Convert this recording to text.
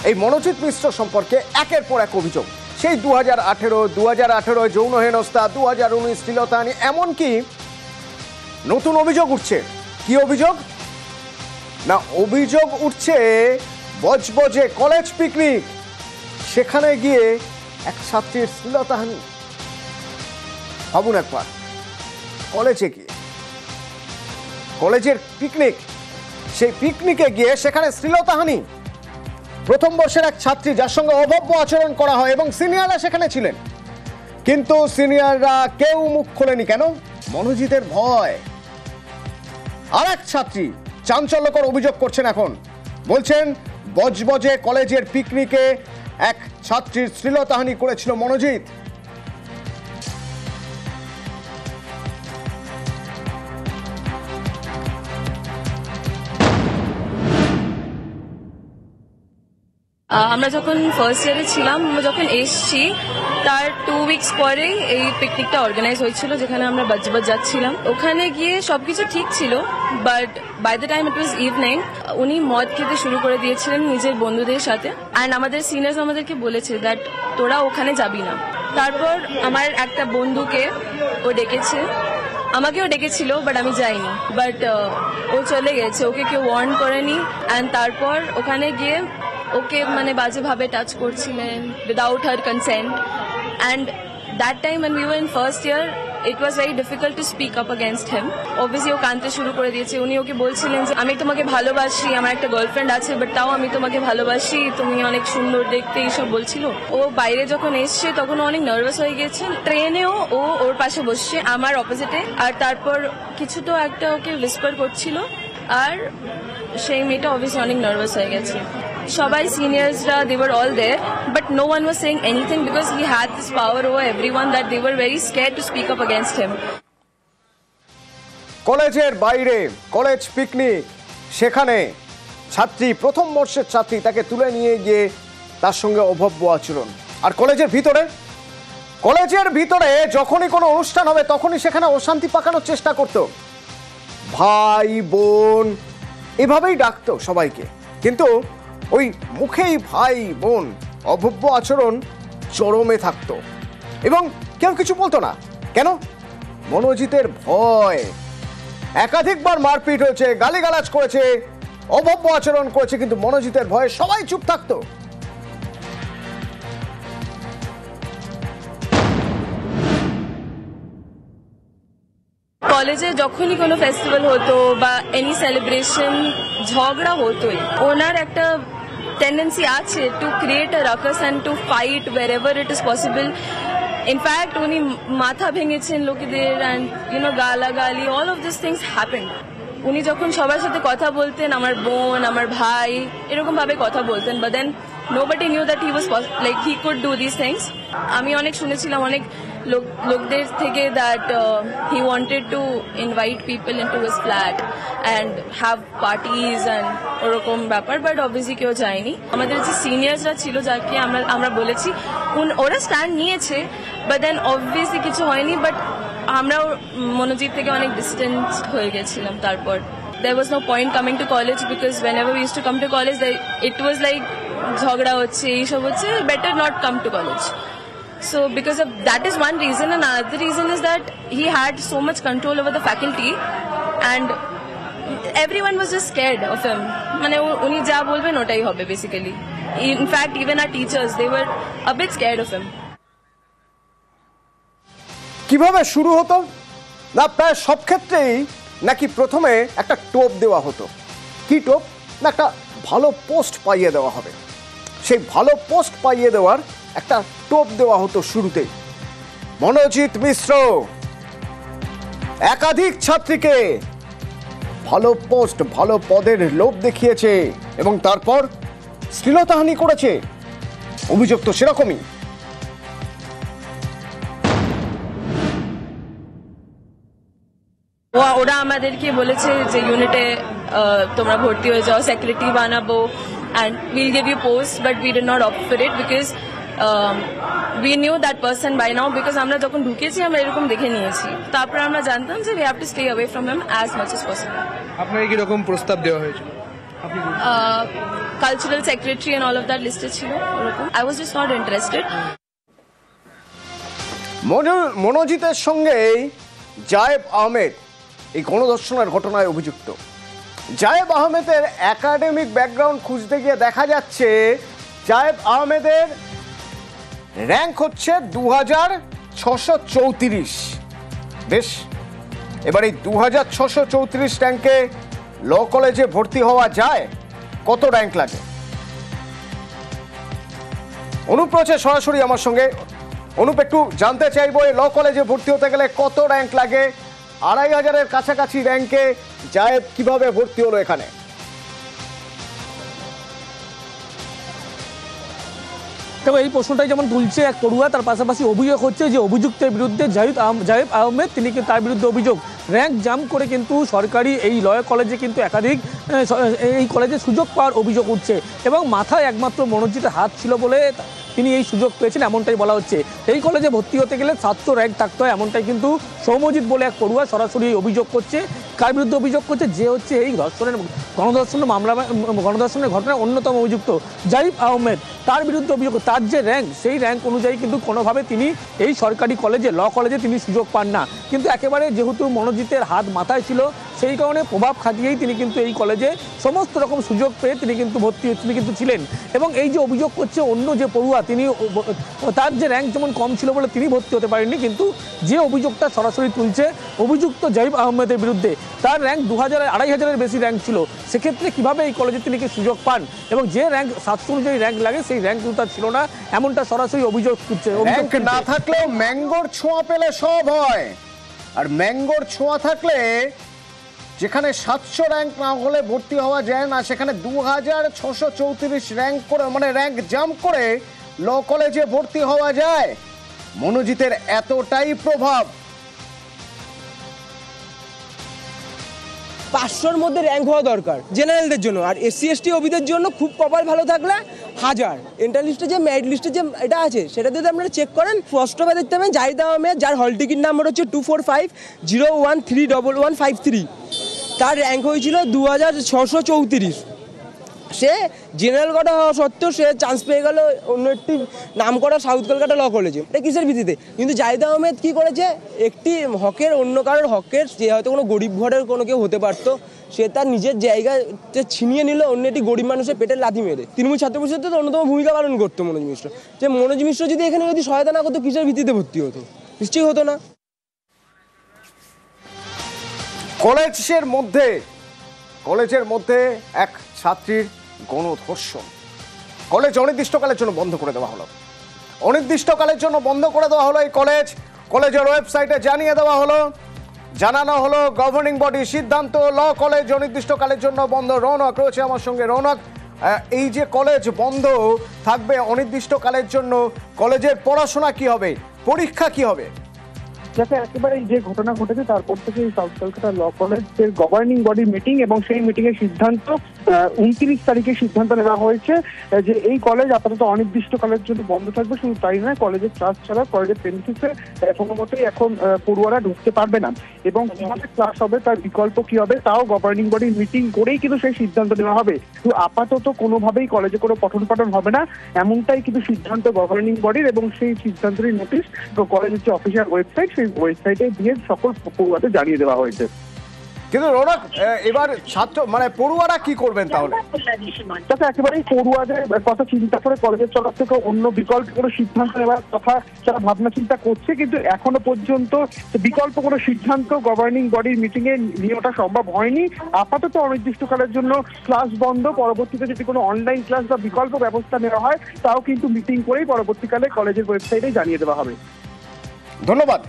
এই মনোজিৎ মিশ্র সম্পর্কে একের পর এক অভিযোগ। সেই 2018 যৌন হেনস্থা, 2019 শ্লীলতাহানি, এমনকি নতুন অভিযোগ উঠছে। কি অভিযোগ? না, অভিযোগ উঠছে বজবজে কলেজ পিকনিক, সেখানে গিয়ে এক ছাত্রীর শ্লীলতাহানি। ভাবুন একবার, কলেজে গিয়ে, কলেজের পিকনিক, সেই পিকনিকে গিয়ে সেখানে শ্লীলতাহানি। প্রথম বর্ষের এক ছাত্রী যার সঙ্গে অভব্য আচরণ করা হয় এবং সিনিয়ররা সেখানে ছিলেন, কিন্তু সিনিয়ররা কেউ মুখ খোলেনি। কেন? মনোজিতের ভয়। আর এক ছাত্রী চাঞ্চল্যকর অভিযোগ করছেন এখন, বলছেন বজবজে কলেজের পিকনিকে এক ছাত্রীর শ্লীলতাহানি করেছিল মনোজিৎ। আমরা যখন ফার্স্ট ইয়ারে ছিলাম, আমরা যখন এসছি তার 2 উইকস পরেই এই পিকনিকটা অর্গানাইজ হয়েছিল, যেখানে আমরা বজবজ যাচ্ছিলাম। ওখানে গিয়ে সবকিছু ঠিক ছিল, but by the time it was evening, উনি মদ খেতে শুরু করে দিয়েছিলেন নিজের বন্ধুদের সাথে। অ্যান্ড আমাদের সিনিয়র্স আমাদেরকে বলেছে দ্যাট তোরা ওখানে যাবি না। তারপর আমার একটা বন্ধুকে ও ডেকেছে, আমাকেও ডেকেছিল, বাট আমি যাইনি। বাট ও চলে গেছে, ওকে কেউ ওয়ার্ন করেনি। অ্যান্ড তারপর ওখানে গিয়ে ওকে মানে বাজেভাবে টাচ করছিলেন without her consent. And that time when we were in first year, it was very difficult to speak up against him. Obviously ও কাঁদতে শুরু করে দিয়েছে। উনি ওকে বলছিলেন যে আমি তোমাকে ভালোবাসি, আমার একটা গার্লফ্রেন্ড আছে, বাট তাও আমি তোমাকে ভালোবাসি, তুমি অনেক সুন্দর দেখতে, এইসব বলছিল। ও বাইরে যখন এসছে তখন ও অনেক নার্ভাস হয়ে গেছে। ট্রেনেও ও ওর পাশে বসছে আমার অপোজিটে, আর তারপর কিছু তো একটা ওকে উইসপার করছিল, আর সেই মেয়েটা অবভিয়াসলি অনেক নার্ভাস হয়ে গেছে। সবাই সিনিয়র্সরা, they were all there, but no one was saying anything because he had this power over everyone that they were very scared to speak up against him. কলেজের বাইরে কলেজ পিকনিক, সেখানে ছাত্রী, প্রথম বর্ষের ছাত্রী, তাকে তুলে নিয়ে গিয়ে তার সঙ্গে অভব্য আচরণ। আর কলেজের ভিতরে যখনই কোনো অনুষ্ঠান হবে তখনই সেখানে অশান্তি পাকানোর চেষ্টা করত। ভাই বোন এভাবেই ডাকতো সবাইকে, কিন্তু ওই মুখেই ভাই বোন, অভব্য আচরণ চরমে থাকতো এবং কেউ কিছু বলতো না। কেন? মনোজিতের ভয়। একাধিকবার মারপিট হয়েছে, গালিগালাজ করেছে, অভব্য আচরণ করেছে, কিন্তু মনোজিতের ভয়ে সবাই চুপ থাকতো। কলেজে যখনই কোনো ফেস্টিভ্যাল হতো বা এনি সেলিব্রেশন, ঝগড়া হতোই। ওনার একটা টেন্ডেন্সি আছে to create a ruckus and to fight wherever it is possible. In fact উনি মাথা ভেঙেছেন লোকেদের, অ্যান্ড গালাগালি, all of this things happened. উনি যখন সবার সাথে কথা বলতেন, আমার বোন, আমার ভাই, এরকম ভাবে কথা বলতেন, but then nobody knew that he was like he could do these things. আমি অনেক শুনেছিলাম অনেক লোকদের থেকে that he wanted to invite people into his flat and have parties and ওরকম ব্যাপার, বাট অবভিয়াসলি কেউ যায়নি। আমাদের যে সিনিয়র্সরা ছিল, যাকে আমরা বলেছি, ওরা স্ট্যান্ড নিয়েছে, বাট দেন অবভিয়াসলি কিছু হয়নি। বাট আমরাও মনোজিৎ থেকে অনেক ডিস্টেন্স হয়ে গেছিলাম। তারপর there was no point coming to college because whenever we used to come to college, it was like ঝগড়া হচ্ছে, এইসব হচ্ছে, better not come to college. So because of that is one reason, and another reason is that he had so much control over the faculty and everyone was just scared of him. মানে উনি যা বলবেন ওটাই হবে basically. In fact, even our teachers, they were a bit scared of him. কিভাবে শুরু হতো? না, প্রায় সব ক্ষেত্রেই নাকি প্রথমে একটা টোপ দেওয়া হতো। কি টোপ? না, একটা ভালো পোস্ট পাইয়ে দেওয়া হবে। সেই ভালো পোস্ট পাইয়ে দেওয়ার একটা টোপ দেওয়া হতো শুরুতেই। মনোজিৎ মিশ্র একাধিক ছাত্রীকে ভালো পোস্ট, ভালো পদের লোভ দেখিয়েছে এবং তারপর শ্লীলতাহানি করেছে। অভিযোগ তো সেরকমই। ওরা আমাদেরকে বলেছে যে ইউনিটে তোমরা ভর্তি হয়ে যাও, সেক্রেটারি বানাবো, and we'll give you posts, but we did not opt for it because we knew that person by now, because আমরা যখন ঢুকেছি আমরা এরকম দেখে নিয়েছি। তারপর আমরা জানতাম যে we have to stay away from him as much as possible. আপনার কি রকম প্রস্তাব দেওয়া হয়েছিল? Cultural secretary and all of that লিস্টে ছিল ওরকম। I was just not interested. মনোজিতের সঙ্গে জায়েব আহমেদ এই গণধর্ষণের ঘটনায় অভিযুক্ত। জায়েব আহমেদের একাডেমিক ব্যাকগ্রাউন্ড খুঁজতে গিয়ে দেখা যাচ্ছে জায়েব আহমেদের র্যাঙ্ক হচ্ছে 2634। বেশ, এবার এই 2634 র্যাঙ্কে ল কলেজে ভর্তি হওয়া যায়? কত র্যাঙ্ক লাগে? অনুপ রয়েছে সরাসরি আমার সঙ্গে। অনুপ, একটু জানতে চাইবো এই ল কলেজে ভর্তি হতে গেলে কত র্যাঙ্ক লাগে? 2500-এর কাছাকাছি র্যাঙ্কে জায়েব কিভাবে ভর্তি হলো এখানে? তবে এই প্রশ্নটাই যেমন তুলছে এক পড়ুয়া, তার পাশাপাশি অভিযোগ হচ্ছে যে অভিযুক্তের বিরুদ্ধে জায়েব আহমেদ, তিনি তার বিরুদ্ধে অভিযোগ র্যাঙ্ক জাম্প করে কিন্তু সরকারি এই ল কলেজে কিন্তু একাধিক এই কলেজে সুযোগ পাওয়ার অভিযোগ উঠছে এবং মাথায় একমাত্র মনোজিতের হাত ছিল বলে তিনি এই সুযোগ পেয়েছেন, এমনটাই বলা হচ্ছে। এই কলেজে ভর্তি হতে গেলে 700 র্যাঙ্ক থাকতে হয়, এমনটাই কিন্তু সৌম্যজিৎ বলে এক পড়ুয়া সরাসরি অভিযোগ করছে। কার বিরুদ্ধে অভিযোগ করছে? যে হচ্ছে এই গণধর্ষণের ঘটনার অন্যতম অভিযুক্ত জায়েব আহমেদ, তার বিরুদ্ধে অভিযোগ। তার যে র্যাঙ্ক, সেই র্যাঙ্ক অনুযায়ী কিন্তু কোনোভাবে তিনি এই সরকারি কলেজে ল কলেজে তিনি সুযোগ পান না। কিন্তু একেবারে যেহেতু মনোজিতের হাত মাথায় ছিল, সেই কারণে প্রভাব খাটিয়েই তিনি কিন্তু এই কলেজে সমস্ত রকম সুযোগ পেয়ে তিনি কিন্তু ছিলেন। এবং এই যে অভিযোগ করছে অন্য যে পড়ুয়া, তিনি তার যে র্যাঙ্ক যেমন কম ছিল বলে তিনি ভর্তি হতে পারেননি, কিন্তু যে অভিযোগটা সরাসরি তুলছে অভিযুক্ত জায়েব আহমেদের বিরুদ্ধে, তার র্যাঙ্ক 2500-এর বেশি র্যাঙ্ক ছিল। সেক্ষেত্রে কিভাবে এই কলেজে তিনি সুযোগ পান এবং যে র্যাঙ্ক 700 অনুযায়ী র্যাঙ্ক লাগে সেই র্যাঙ্ক কিন্তু তার ছিল না, এমনটা সরাসরি অভিযোগ তুলছে। র্যাঙ্ক না থাকলেও ম্যাঙ্গোর ছোঁয়া পেলে সব হয়, আর ম্যাঙ্গোর ছোঁয়া থাকলে যেখানে 700 র্যাঙ্ক না হলে ভর্তি হওয়া যায় না, সেখানে 2634 র্যাঙ্ক করে, মানে র্যাঙ্ক জাম্প করে ল কলেজে ভর্তি হওয়া যায়। মনোজিতের এতটাই প্রভাব। 500-র মধ্যে র্যাঙ্ক হওয়া দরকার জেনারেলদের জন্য, আর SC ST OBদের জন্য খুব কপাল ভালো থাকলে 1000। এন্টার লিস্টে যে মেরিট লিস্টে যে এটা আছে সেটা যদি আপনারা চেক করেন, স্পষ্টভাবে দেখতে পাবেন জায়েদ আহমেদ, যার হল টিকিট নাম্বার হচ্ছে 2450131153, তার র্যাঙ্ক হয়েছিল 2634। সে জেনারেল কটা হওয়া সত্ত্বেও সে চান্স পেয়ে গেল অন্য একটি নাম করা সাউথ কলকাতা ল কলেজে। এটা কিসের ভিত্তিতে? কিন্তু জায়েদ আহমেদ কী করেছে, একটি হকের, অন্য কারোর হকের, যে হয়তো কোনো গরিব ঘরের কোনো কেউ হতে পারতো, সে তার নিজের জায়গাতে ছিনিয়ে নিল অন্য একটি গরিব মানুষের পেটের লাথি মেরে। তৃণমূল ছাত্র পরিষদে তো অন্যতম ভূমিকা পালন করতো মনোজ মিশ্র। যে মনোজ মিশ্র যদি এখানে যদি সহায়তা না করতো, কিসের ভিত্তিতে ভর্তি হতো? নিশ্চয়ই হতো না। কলেজের মধ্যে এক ছাত্রীর গণধর্ষণ, কলেজ অনির্দিষ্টকালের জন্য বন্ধ করে দেওয়া হলো। এই কলেজের ওয়েবসাইটে জানিয়ে দেওয়া হলো, জানানো হলো গভর্নিং বডি সিদ্ধান্ত, ল কলেজ অনির্দিষ্টকালের জন্য বন্ধ। রৌনক রয়েছে আমার সঙ্গে। রৌনক, এই যে কলেজ বন্ধ থাকবে অনির্দিষ্টকালের জন্য, কলেজের পড়াশোনা কি হবে, পরীক্ষা কি হবে? যাতে একেবারে যে ঘটনা ঘটেছে তারপর থেকে সাউথ কলকাতা ল কলেজের গভর্নিং বডি মিটিং, এবং সেই মিটিং এর সিদ্ধান্ত 29 তারিখে সিদ্ধান্ত নেওয়া হয়েছে যে এই কলেজ আপাতত অনির্দিষ্টকালের জন্য বন্ধ থাকবে। শুধু তাই নয়, কলেজের ক্লাস ছাড়া কলেজের প্রেমিসিসে কোনো মতেই এখন পড়ুয়ারা ঢুকতে পারবে না, এবং কিভাবে ক্লাস হবে তার বিকল্প কি হবে তাও গভর্নিং বডি মিটিং করেই কিন্তু সেই সিদ্ধান্ত নেওয়া হবে। তো আপাতত কোনোভাবেই কলেজে কোনো পঠন পাঠন হবে না, এমনটাই কিন্তু সিদ্ধান্ত গভর্নিং বডির, এবং সেই সিদ্ধান্তের নোটিশ কলেজের যে অফিসিয়াল ওয়েবসাইট, সেই ওয়েবসাইটে দিয়ে সকল পড়ুয়াদের জানিয়ে দেওয়া হয়েছে। কিন্তু রৌনক, এবার পড়ুয়ারা কি করবেন তাহলে? একেবারেই পড়ুয়াদের কথা চিন্তা করে কলেজের তরফ থেকে অন্য বিকল্প কোনো সিদ্ধান্ত নেওয়ার কথা তারা ভাবনা চিন্তা করছে, কিন্তু এখনো পর্যন্ত বিকল্প কোনো সিদ্ধান্ত গভর্নিং বডির মিটিং এ নিয়ে ওঠা সম্ভব হয়নি। আপাতত অনির্দিষ্টকালের জন্য ক্লাস বন্ধ, পরবর্তীতে যদি কোনো অনলাইন ক্লাস বা বিকল্প ব্যবস্থা নেওয়া হয় তাও কিন্তু মিটিং করেই পরবর্তীকালে কলেজের ওয়েবসাইটে জানিয়ে দেওয়া হবে। ধন্যবাদ।